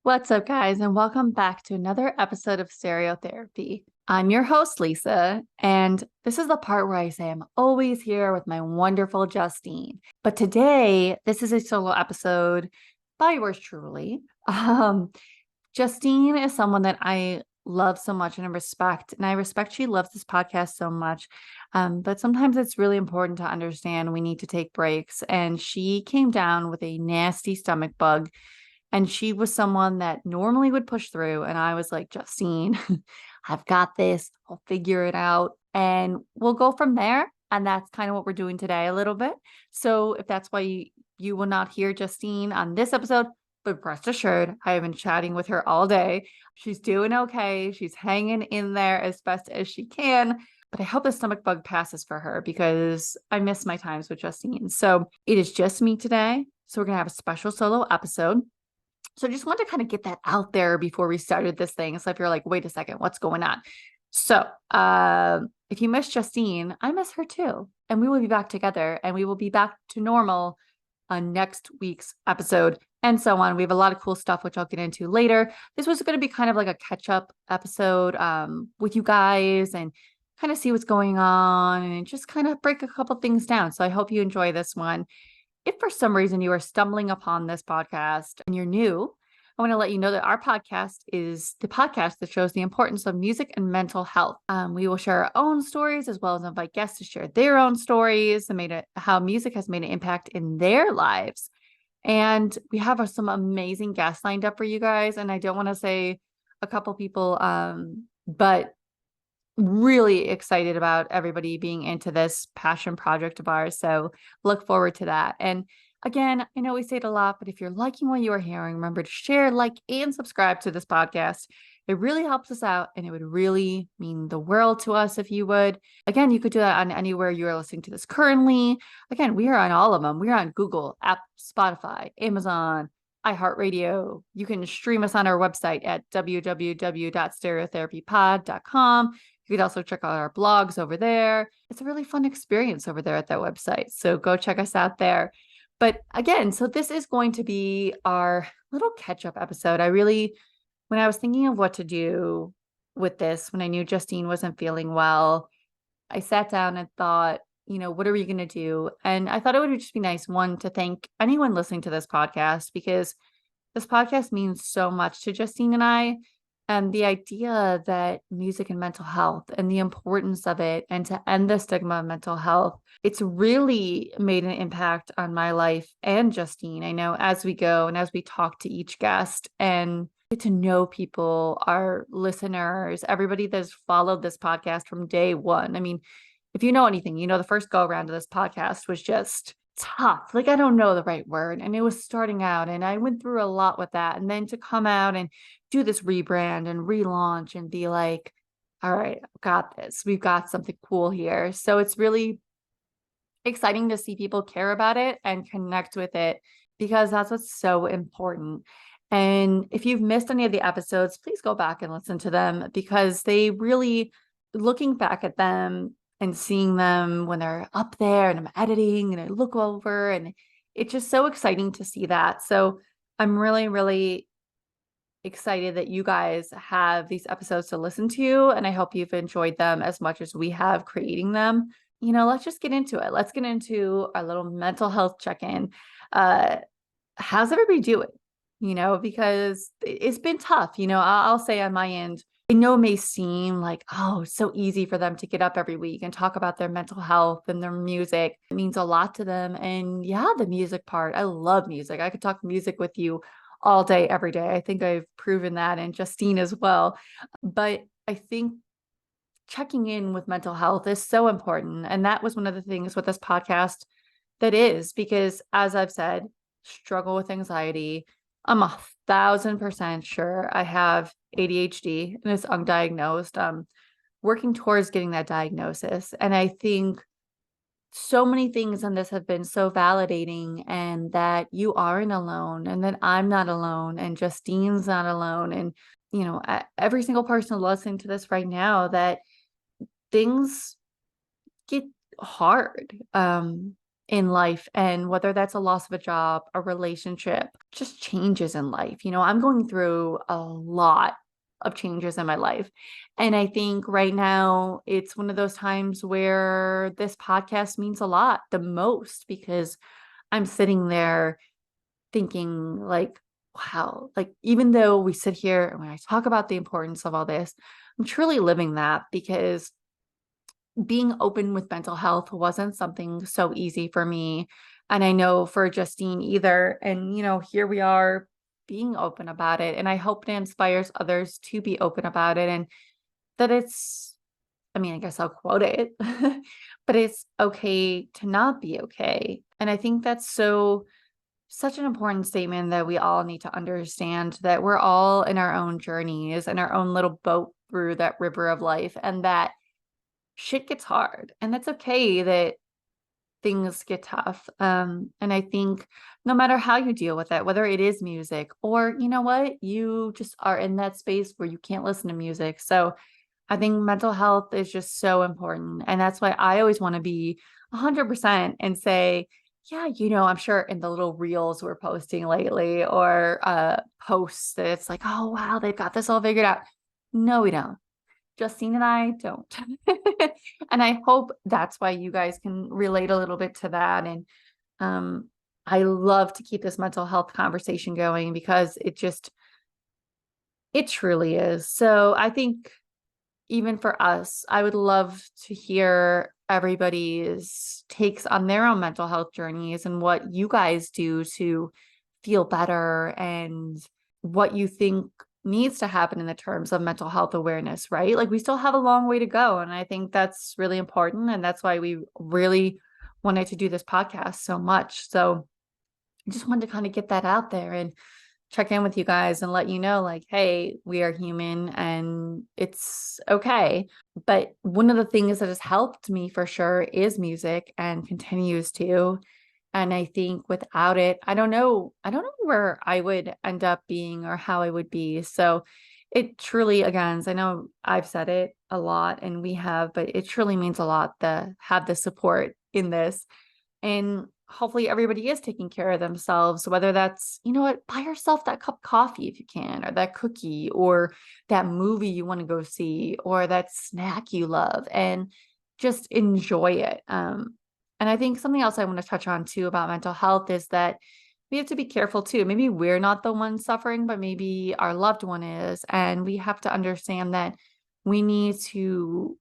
What's up, guys, and welcome back to another episode of Stereotherapy. I'm your host, Lisa, and this is the part where I say I'm always here with my wonderful Justine. But today, this is a solo episode by yours truly. Justine is someone that I love so much and I respect, and I respect she loves this podcast so much. But sometimes it's really important to understand we need to take breaks. And she came down with a nasty stomach bug and she was someone that normally would push through. And I was like, Justine, I've got this. I'll figure it out. And we'll go from there. And that's kind of what we're doing today a little bit. So if that's why you will not hear Justine on this episode, but rest assured, I have been chatting with her all day. She's doing okay. She's hanging in there as best as she can. But I hope the stomach bug passes for her because I miss my times with Justine. So it is just me today. So we're going to have a special solo episode. So I just wanted to kind of get that out there before we started this thing. So if you're like, wait a second, what's going on? So if you miss Justine, I miss her too. And we will be back together and we will be back to normal on next week's episode and so on. We have a lot of cool stuff, which I'll get into later. This was going to be kind of like a catch up episode with you guys and kind of see what's going on and just kind of break a couple things down. So I hope you enjoy this one. If for some reason you are stumbling upon this podcast and you're new, I want to let you know that our podcast is the podcast that shows the importance of music and mental health. We will share our own stories as well as invite guests to share their own stories and how music has made an impact in their lives. And we have some amazing guests lined up for you guys. And I don't want to say a couple people, but really excited about everybody being into this passion project of ours. So look forward to that. And again, I know we say it a lot, but if you're liking what you are hearing, remember to share, like, and subscribe to this podcast. It really helps us out and it would really mean the world to us if you would. Again, you could do that on anywhere you are listening to this currently. Again, we are on all of them. We are on Google, Apple, Spotify, Amazon, iHeartRadio. You can stream us on our website at www.stereotherapypod.com. You could also check out our blogs over there. It's a really fun experience over there at that website. So go check us out there. But again, so this is going to be our little catch-up episode. When I was thinking of what to do with this, when I knew Justine wasn't feeling well, I sat down and thought, what are we going to do? And I thought it would just be nice, one, to thank anyone listening to this podcast because this podcast means so much to Justine and I. And the idea that music and mental health and the importance of it and to end the stigma of mental health, it's really made an impact on my life and Justine. I know as we go and as we talk to each guest and get to know people, our listeners, everybody that's followed this podcast from day one. I mean, if you know anything, the first go around of this podcast was just tough. Like, I don't know the right word. And it was starting out and I went through a lot with that. And then to come out and do this rebrand and relaunch and be like, all right, I've got this. We've got something cool here. So it's really exciting to see people care about it and connect with it because that's what's so important. And if you've missed any of the episodes, please go back and listen to them because they really, looking back at them and seeing them when they're up there and I'm editing and I look over and it's just so exciting to see that. So I'm really, really excited that you guys have these episodes to listen to. And I hope you've enjoyed them as much as we have creating them. Let's just get into it. Let's get into our little mental health check-in. How's everybody doing? Because it's been tough. I'll say on my end, I know it may seem like, oh, it's so easy for them to get up every week and talk about their mental health and their music. It means a lot to them. And yeah, the music part, I love music. I could talk music with you all day, every day. I think I've proven that, and Justine as well. But I think checking in with mental health is so important. And that was one of the things with this podcast that is, because as I've said, struggle with anxiety. I'm 1,000% sure I have ADHD and it's undiagnosed. Working towards getting that diagnosis. And I think so many things on this have been so validating and that you aren't alone and that I'm not alone and Justine's not alone. And, every single person listening to this right now, that things get hard. in life. And whether that's a loss of a job, a relationship, just changes in life. I'm going through a lot of changes in my life. And I think right now it's one of those times where this podcast means a lot, the most, because I'm sitting there thinking like, wow, like even though we sit here and when I talk about the importance of all this, I'm truly living that because being open with mental health wasn't something so easy for me. And I know for Justine either. And, here we are being open about it. And I hope it inspires others to be open about it and that I guess I'll quote it, but it's okay to not be okay. And I think that's such an important statement that we all need to understand that we're all in our own journeys and our own little boat through that river of life and that shit gets hard and that's okay that things get tough. And I think no matter how you deal with it, whether it is music or you know what, you just are in that space where you can't listen to music. So I think mental health is just so important. And that's why I always want to be 100% and say, yeah, I'm sure in the little reels we're posting lately or posts that it's like, oh, wow, they've got this all figured out. No, we don't. Justine and I don't. And I hope that's why you guys can relate a little bit to that. And I love to keep this mental health conversation going because it truly is. So I think even for us, I would love to hear everybody's takes on their own mental health journeys and what you guys do to feel better and what you think needs to happen in the terms of mental health awareness, right? Like we still have a long way to go. And I think that's really important. And that's why we really wanted to do this podcast so much. So I just wanted to kind of get that out there and check in with you guys and let you know, like, hey, we are human and it's okay. But one of the things that has helped me for sure is music and continues to. And I think without it, I don't know where I would end up being or how I would be. So it truly, again, I know I've said it a lot and we have, but it truly means a lot to have the support in this. And hopefully everybody is taking care of themselves, whether that's, buy yourself that cup of coffee if you can, or that cookie, or that movie you want to go see, or that snack you love, and just enjoy it. And I think something else I want to touch on too about mental health is that we have to be careful too. Maybe we're not the one suffering, but maybe our loved one is. And we have to understand that we need to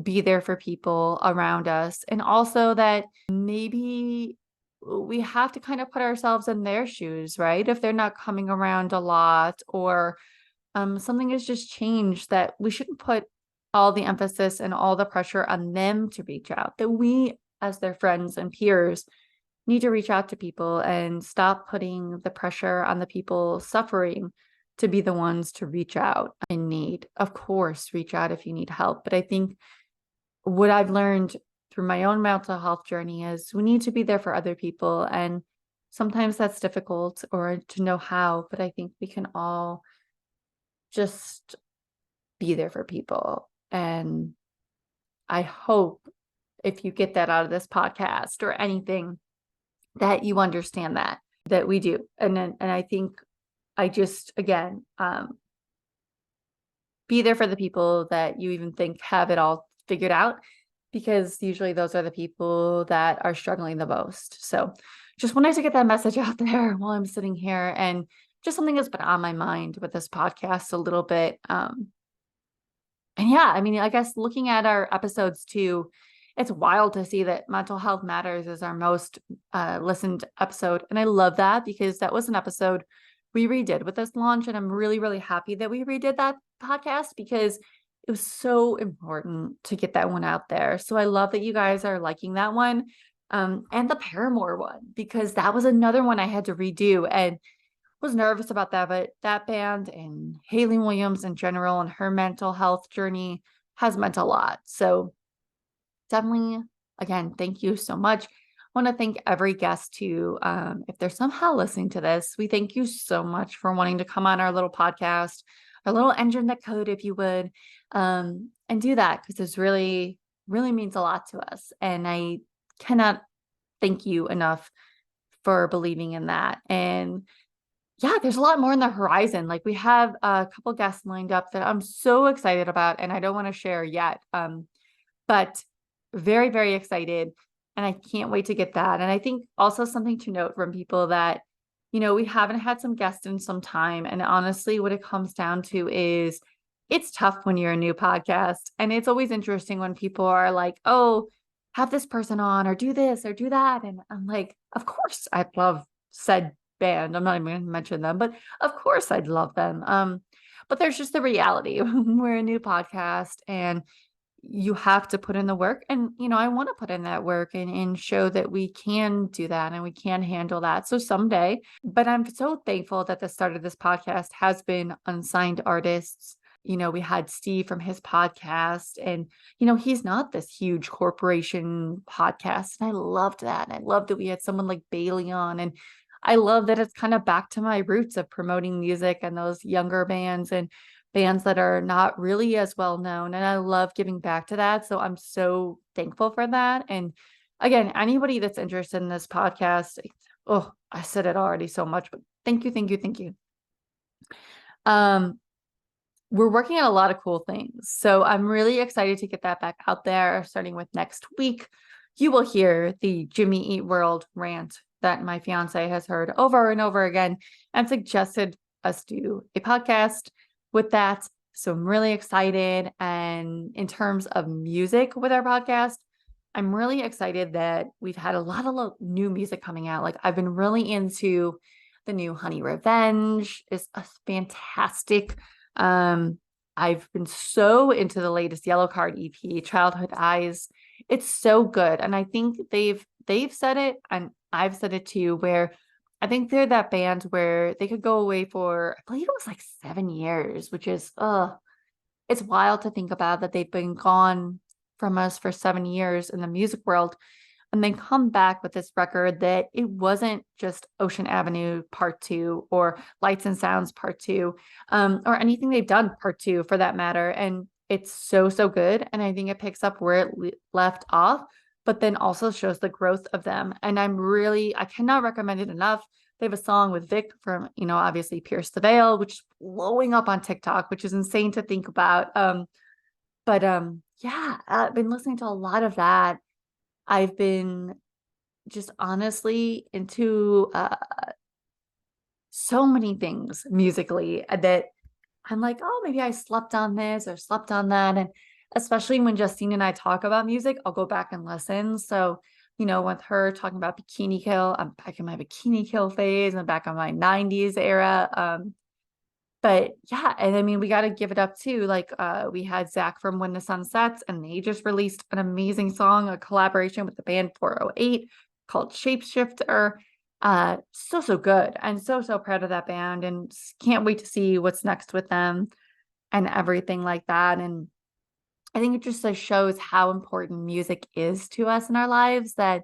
be there for people around us. And also that maybe we have to kind of put ourselves in their shoes, right? If they're not coming around a lot or something has just changed, that we shouldn't put all the emphasis and all the pressure on them to reach out, that we, as their friends and peers, need to reach out to people and stop putting the pressure on the people suffering to be the ones to reach out in need. Of course, reach out if you need help. But I think what I've learned through my own mental health journey is we need to be there for other people. And sometimes that's difficult or to know how, but I think we can all just be there for people. And I hope if you get that out of this podcast or anything, that you understand that we do. And I think I just, again, be there for the people that you even think have it all figured out, because usually those are the people that are struggling the most. So just wanted to get that message out there while I'm sitting here, and just something that's been on my mind with this podcast a little bit. And yeah, I guess looking at our episodes too, it's wild to see that Mental Health Matters is our most listened episode. And I love that because that was an episode we redid with this launch. And I'm really, really happy that we redid that podcast because it was so important to get that one out there. So I love that you guys are liking that one. And the Paramore one, because that was another one I had to redo and was nervous about that. But that band and Hayley Williams in general and her mental health journey has meant a lot. So definitely, again, thank you so much. I want to thank every guest too. If they're somehow listening to this, we thank you so much for wanting to come on our little podcast, our little engine that code, if you would, and do that because this really, really means a lot to us. And I cannot thank you enough for believing in that. And yeah, there's a lot more in the horizon. Like we have a couple guests lined up that I'm so excited about, and I don't want to share yet. But very, very excited. And I can't wait to get that. And I think also something to note from people that, we haven't had some guests in some time. And honestly, what it comes down to is it's tough when you're a new podcast. And it's always interesting when people are like, oh, have this person on or do this or do that. And I'm like, of course, I love said band. I'm not even going to mention them, but of course I'd love them. But there's just the reality. We're a new podcast and you have to put in the work. And, I want to put in that work and show that we can do that and we can handle that. So someday, but I'm so thankful that the start of this podcast has been unsigned artists. We had Steve from his podcast and, he's not this huge corporation podcast. And I loved that. And I loved that we had someone like Bailey on. And I love that it's kind of back to my roots of promoting music and those younger bands and bands that are not really as well known. And I love giving back to that. So I'm so thankful for that. And again, anybody that's interested in this podcast, oh, I said it already so much, but thank you, thank you, thank you. We're working on a lot of cool things. So I'm really excited to get that back out there starting with next week. You will hear the Jimmy Eat World rant that my fiance has heard over and over again and suggested us do a podcast with that. So I'm really excited. And in terms of music with our podcast, I'm really excited that we've had a lot of new music coming out. Like I've been really into the new Honey Revenge. It's a fantastic. I've been so into the latest Yellowcard EP, Childhood Eyes. It's so good. And I think they've said it and I've said it too, where I think they're that band where they could go away for, I believe it was like 7 years, which is, it's wild to think about that they've been gone from us for 7 years in the music world and then come back with this record that it wasn't just Ocean Avenue Part 2 or Lights and Sounds Part 2, or anything they've done Part 2 for that matter. And it's so, so good. And I think it picks up where it left off, but then also shows the growth of them. And I cannot recommend it enough. They have a song with Vic from, obviously Pierce the Veil, which is blowing up on TikTok, which is insane to think about. Yeah, I've been listening to a lot of that. I've been just honestly into so many things musically that I'm like, oh, maybe I slept on this or slept on that. And especially when Justine and I talk about music, I'll go back and listen. So, with her talking about Bikini Kill, I'm back in my Bikini Kill phase. I'm back on my 90s era. But yeah, and I mean, we got to give it up too. Like, we had Zach from When the Sun Sets, and they just released an amazing song, a collaboration with the band 408 called Shapeshifter. So, so good. I'm so, so proud of that band and can't wait to see what's next with them and everything like that. And I think it just shows how important music is to us in our lives, that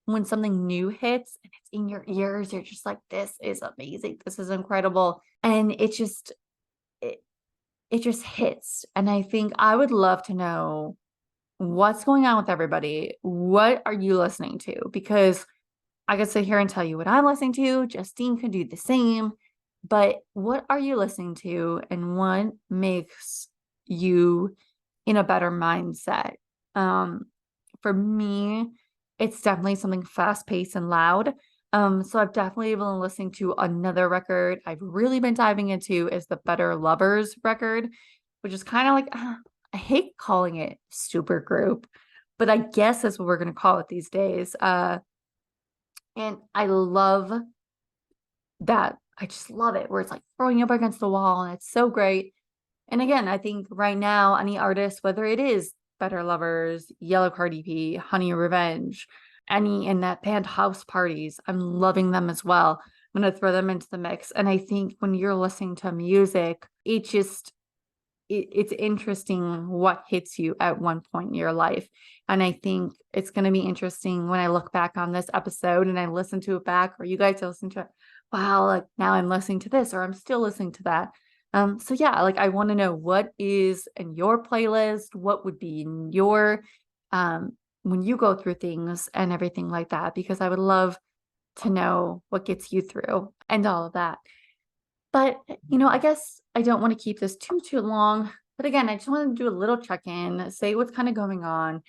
when something new hits and it's in your ears, you're just like, this is amazing. This is incredible. And it just hits. And I think I would love to know what's going on with everybody. What are you listening to? Because I could sit here and tell you what I'm listening to. Justine could do the same. But what are you listening to and what makes you in a better mindset? For me, it's definitely something fast-paced and loud. So I've definitely been listening to another record I've really been diving into is the Better Lovers record, which is kind of like, I hate calling it super group, but I guess that's what we're going to call it these days. And I love that. I just love it where it's like throwing you up against the wall and it's so great. And again, I think right now, any artist, whether it is Better Lovers, Yellowcard EP, Honey Revenge, any in that band House Parties, I'm loving them as well. I'm going to throw them into the mix. And I think when you're listening to music, it's interesting what hits you at one point in your life. And I think it's going to be interesting when I look back on this episode and I listen to it back, or you guys listen to it. Wow, like now I'm listening to this, or I'm still listening to that. So yeah, like I want to know what is in your playlist, what would be in your when you go through things and everything like that, because I would love to know what gets you through and all of that. But, I guess I don't want to keep this too long. But again, I just want to do a little check-in, say what's kind of going on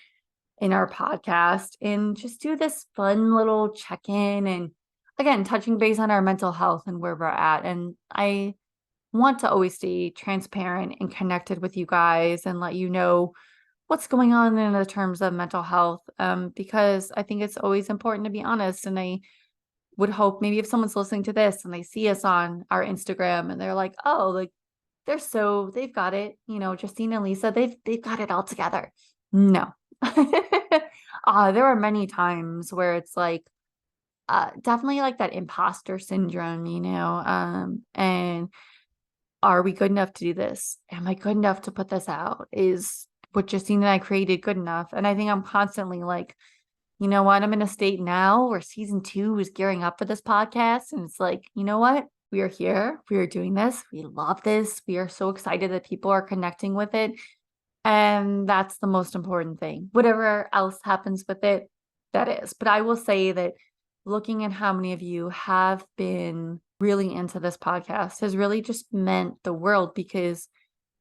in our podcast, and just do this fun little check-in, and again, touching base on our mental health and where we're at. And I want to always stay transparent and connected with you guys and let you know what's going on in the terms of mental health, because I think it's always important to be honest. And I would hope maybe if someone's listening to this and they see us on our Instagram and they're like, oh, like they've got it, Justine and Lisa, they've got it all together. No. There are many times where it's like, definitely like that imposter syndrome, and are we good enough to do this? Am I good enough to put this out? Is what Justine and I created good enough? And I think I'm constantly like, you know what? I'm in a state now where season 2 is gearing up for this podcast. And it's like, you know what? We are here. We are doing this. We love this. We are so excited that people are connecting with it. And that's the most important thing. Whatever else happens with it, that is. But I will say that looking at how many of you have been really into this podcast has really just meant the world, because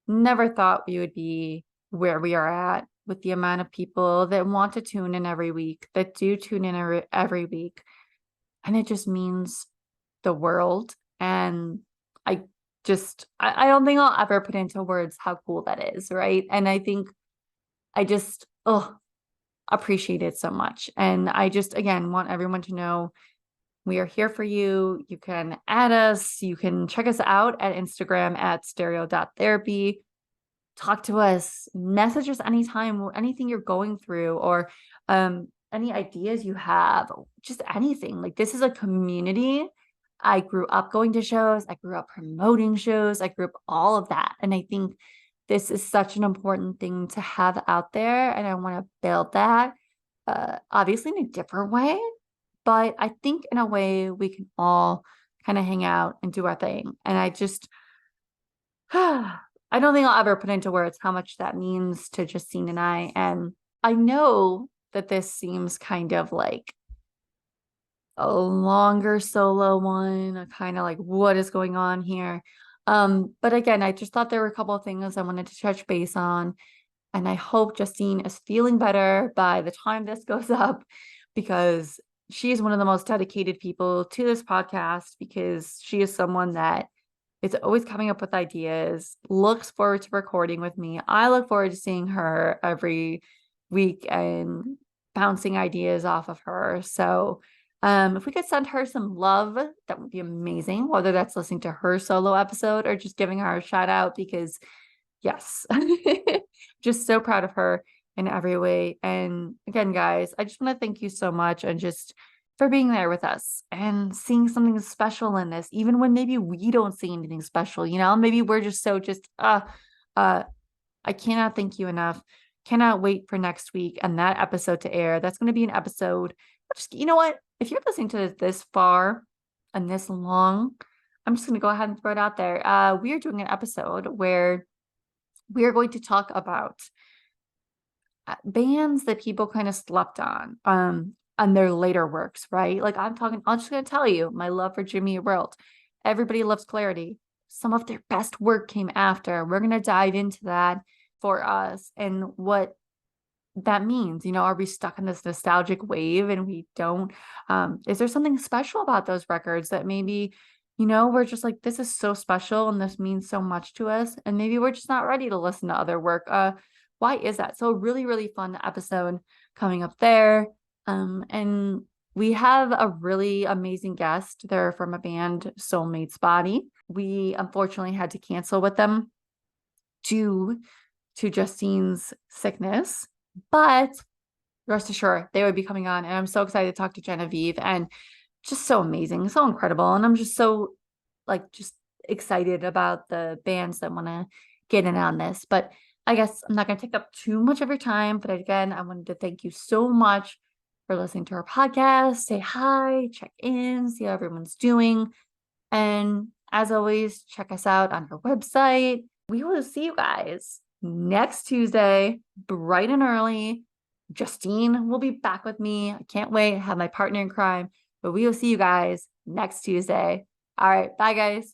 never thought we would be where we are at with the amount of people that want to tune in every week, that do tune in every week. And it just means the world. And I don't think I'll ever put into words how cool that is, right? And I think I just appreciate it so much. And I just, again, want everyone to know we are here for you. You can add us. You can check us out at Instagram at stereo.therapy. Talk to us, message us anytime, anything you're going through, or any ideas you have, just anything. Like, this is a community. I grew up going to shows. I grew up promoting shows. I grew up all of that. And I think this is such an important thing to have out there. And I want to build that, obviously in a different way. But I think in a way we can all kind of hang out and do our thing. And I just, I don't think I'll ever put into words how much that means to Justine and I. And I know that this seems kind of like a longer solo one, a kind of like what is going on here. But again, I just thought there were a couple of things I wanted to touch base on. And I hope Justine is feeling better by the time this goes up, because she is one of the most dedicated people to this podcast, because she is someone that is always coming up with ideas, looks forward to recording with me. I look forward to seeing her every week and bouncing ideas off of her. So if we could send her some love, that would be amazing, whether that's listening to her solo episode or just giving her a shout out, because yes, just so proud of her in every way. And again, guys, I just want to thank you so much, and just for being there with us and seeing something special in this, even when maybe we don't see anything special, maybe we're just I cannot thank you enough. Cannot wait for next week and that episode to air. That's going to be an episode. Just, you know what? If you're listening to this far and this long, I'm just going to go ahead and throw it out there. We are doing an episode where we are going to talk about bands that people kind of slept on their later works, right? Like I'm just going to tell you my love for Jimmy Eat World. Everybody loves Clarity. Some of their best work came after. We're going to dive into that for us and what that means. Are we stuck in this nostalgic wave and we don't, is there something special about those records that maybe, we're just like, this is so special and this means so much to us, and maybe we're just not ready to listen to other work. Why is that? So really, really fun episode coming up there. And we have a really amazing guest. They're from a band, Soulmate's Body. We unfortunately had to cancel with them due to Justine's sickness, but rest assured they would be coming on. And I'm so excited to talk to Genevieve, and just so amazing, so incredible. And I'm just so just excited about the bands that want to get in on this. But I guess I'm not going to take up too much of your time. But again, I wanted to thank you so much for listening to our podcast. Say hi, check in, see how everyone's doing. And as always, check us out on our website. We will see you guys next Tuesday, bright and early. Justine will be back with me. I can't wait. I have my partner in crime, but we will see you guys next Tuesday. All right. Bye, guys.